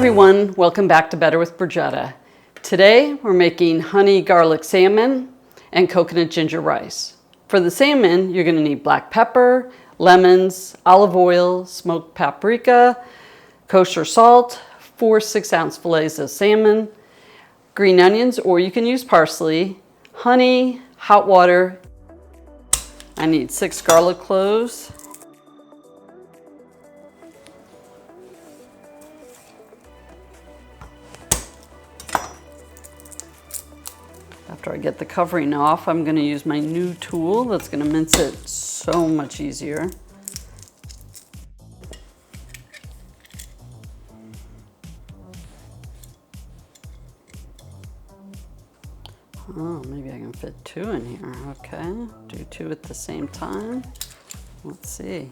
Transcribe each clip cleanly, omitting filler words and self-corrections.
everyone, welcome back to Better with Brigetta. Today we're making honey garlic salmon and coconut ginger rice. For the salmon, you're going to need black pepper, lemons, olive oil, smoked paprika, kosher salt, 4 6-ounce fillets of salmon, green onions, or you can use parsley, honey, hot water. I need 6 garlic cloves. After I get the covering off, I'm going to use my new tool that's going to mince it so much easier. Oh, maybe I can fit 2 in here. Okay, do 2 at the same time. Let's see.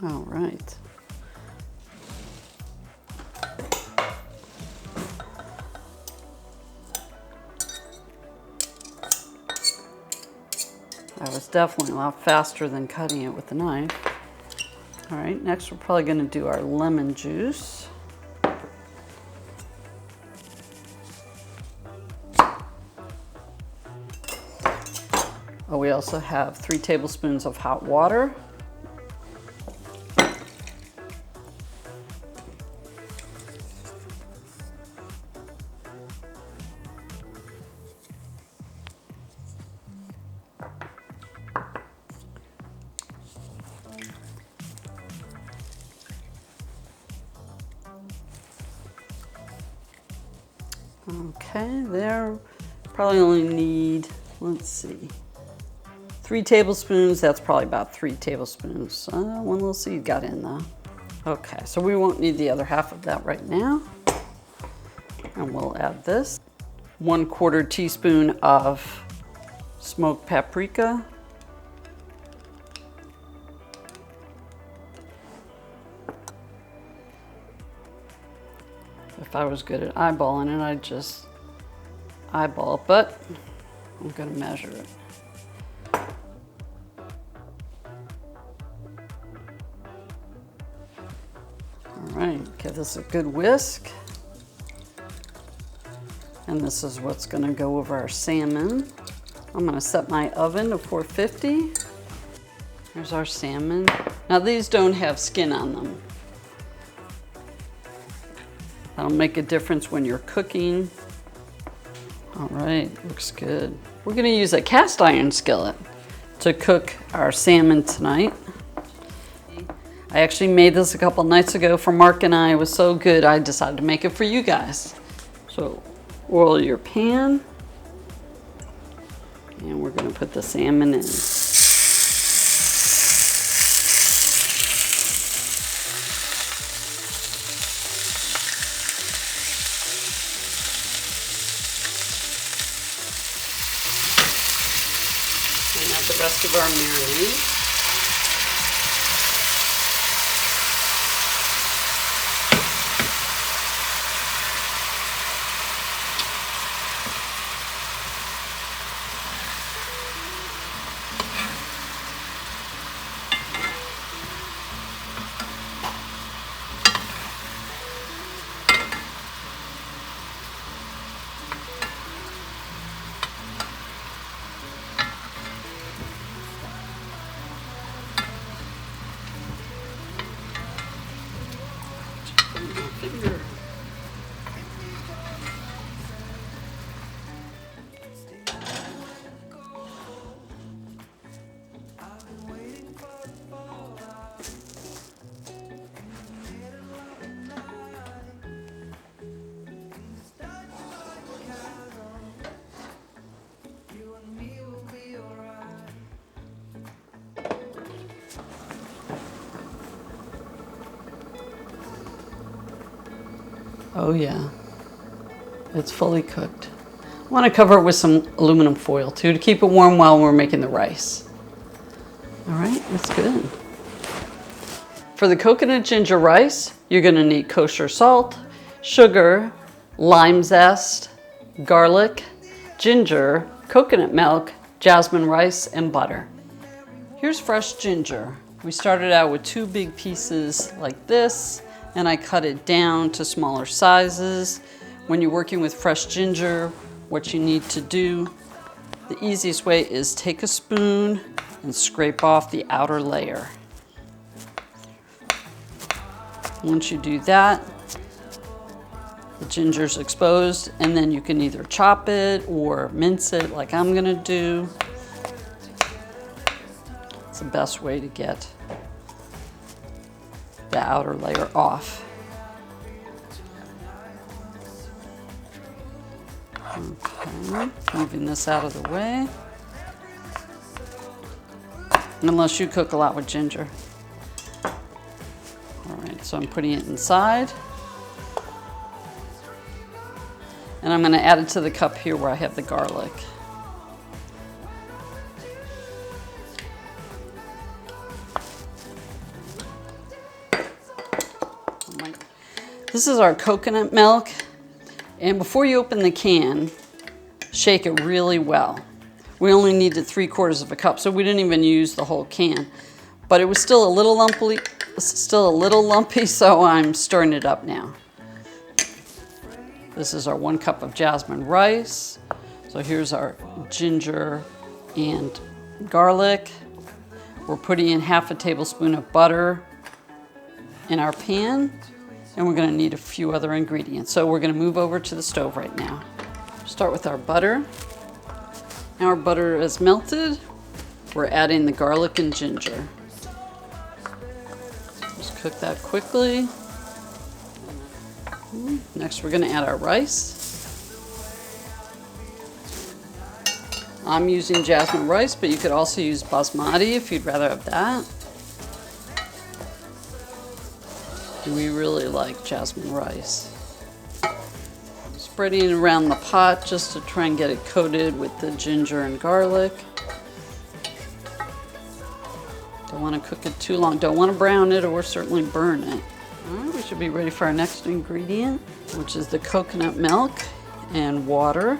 All right. That was definitely a lot faster than cutting it with a knife. All right, next we're probably going to do our lemon juice. Oh, we also have 3 tablespoons of hot water. Okay, there, probably only need, let's see, 3 tablespoons. That's probably about 3 tablespoons. One little seed got in though. Okay, so we won't need the other half of that right now. And we'll add this. 1/4 teaspoon of smoked paprika. If I was good at eyeballing it, I'd just eyeball it, but I'm going to measure it. All right, give this a good whisk. And this is what's going to go over our salmon. I'm going to set my oven to 450. Here's our salmon. Now these don't have skin on them. That'll make a difference when you're cooking. All right, looks good. We're gonna use a cast iron skillet to cook our salmon tonight. I actually made this a couple nights ago for Mark and I. It was so good, I decided to make it for you guys. So oil your pan, and we're gonna put the salmon in. And add the rest of our marinade. Oh yeah, it's fully cooked. I want to cover it with some aluminum foil too to keep it warm while we're making the rice. All right, that's good. For the coconut ginger rice, you're going to need kosher salt, sugar, lime zest, garlic, ginger, coconut milk, jasmine rice, and butter. Here's fresh ginger. We started out with 2 big pieces like this, and I cut it down to smaller sizes. When you're working with fresh ginger, what you need to do, the easiest way is take a spoon and scrape off the outer layer. Once you do that, the ginger's exposed, and then you can either chop it or mince it like I'm gonna do. It's the best way to get the outer layer off. Okay, moving this out of the way. Unless you cook a lot with ginger. All right, so I'm putting it inside. And I'm gonna add it to the cup here where I have the garlic. This is our coconut milk. And before you open the can, shake it really well. We only needed 3/4 of a cup, so we didn't even use the whole can. But it was still a little lumpy, so I'm stirring it up now. This is our 1 cup of jasmine rice. So here's our ginger and garlic. We're putting in 1/2 tablespoon of butter in our pan. And we're gonna need a few other ingredients. So we're gonna move over to the stove right now. Start with our butter. Now our butter is melted. We're adding the garlic and ginger. Just cook that quickly. Next we're gonna add our rice. I'm using jasmine rice, but you could also use basmati if you'd rather have that. We really like jasmine rice. Spreading around the pot just to try and get it coated with the ginger and garlic. Don't want to cook it too long. Don't want to brown it or certainly burn it. All right, we should be ready for our next ingredient, which is the coconut milk and water.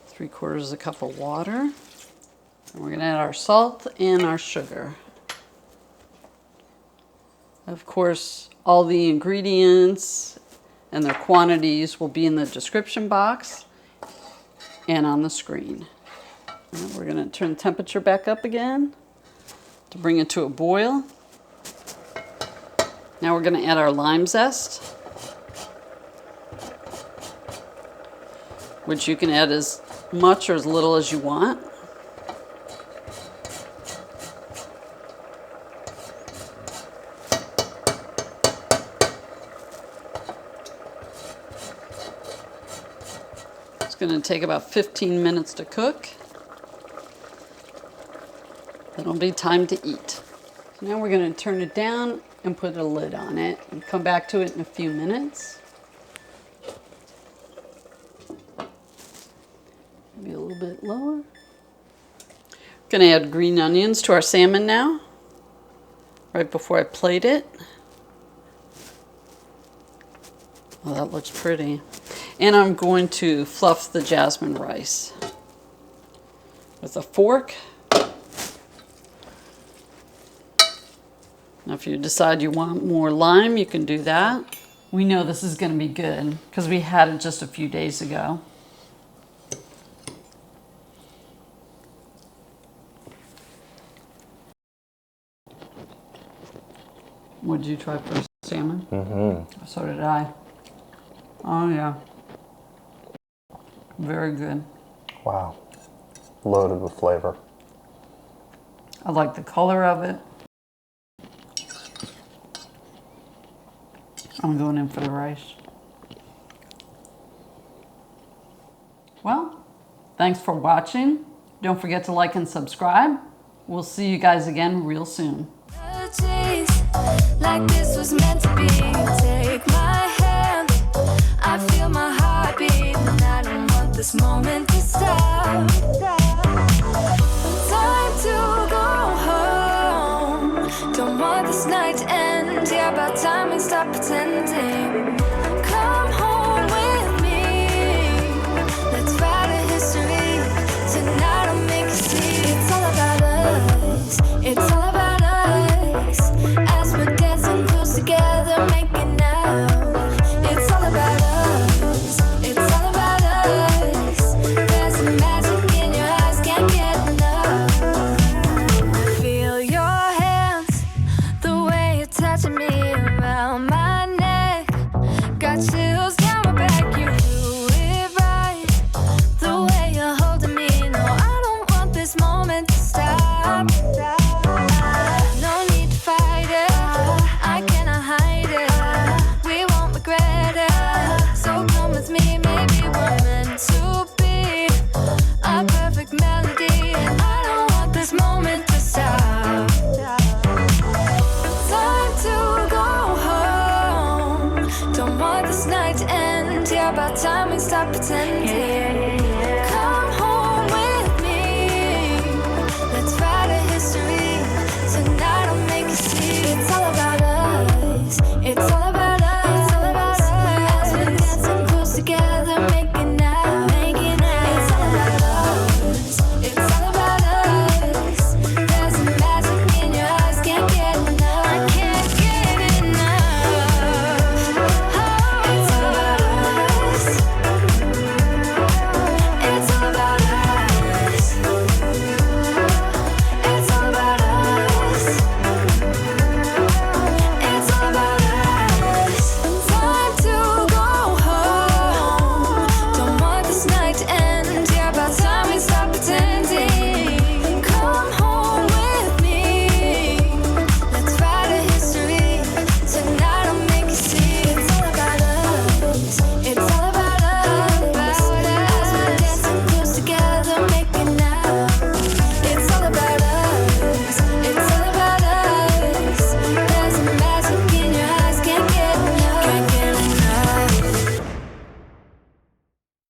Three-quarters a cup of water. And we're gonna add our salt and our sugar. Of course, all the ingredients and their quantities will be in the description box and on the screen. And we're gonna turn the temperature back up again to bring it to a boil. Now we're gonna add our lime zest, which you can add as much or as little as you want. It's going to take about 15 minutes to cook. It'll be time to eat. So now we're going to turn it down and put a lid on it and come back to it in a few minutes. Maybe a little bit lower. Going to add green onions to our salmon now, right before I plate it. Oh, that looks pretty. And I'm going to fluff the jasmine rice with a fork. Now if you decide you want more lime, you can do that. We know this is going to be good because we had it just a few days ago. What did you try first? Salmon? Mm-hmm. So did I. Oh yeah. Very good. Wow. Loaded with flavor. I like the color of it. I'm going in for the rice. Well, thanks for watching. Don't forget to like and subscribe. We'll see you guys again real soon. Like this was meant to be. Take my hand, I feel my heart beat, and I don't want this moment to stop. stop pretending. Come home with me. Let's write a history. Tonight I'll make you see. It's all about us. It's all about us. As we're dancing close together, making out. It's all about us. It's all about us. There's some magic in your eyes, can't get enough. I feel your hands, the way you're touching me around my neck. Got chills down my back, you do it right. The way you're holding me, no, I don't want this moment to stop. No need to fight it, I cannot hide it. We won't regret it, so come with me, maybe we're meant to be. A perfect melody, and I don't want this moment to stop. Time to go home. Don't want this night to end. Yeah, about time we stop pretending.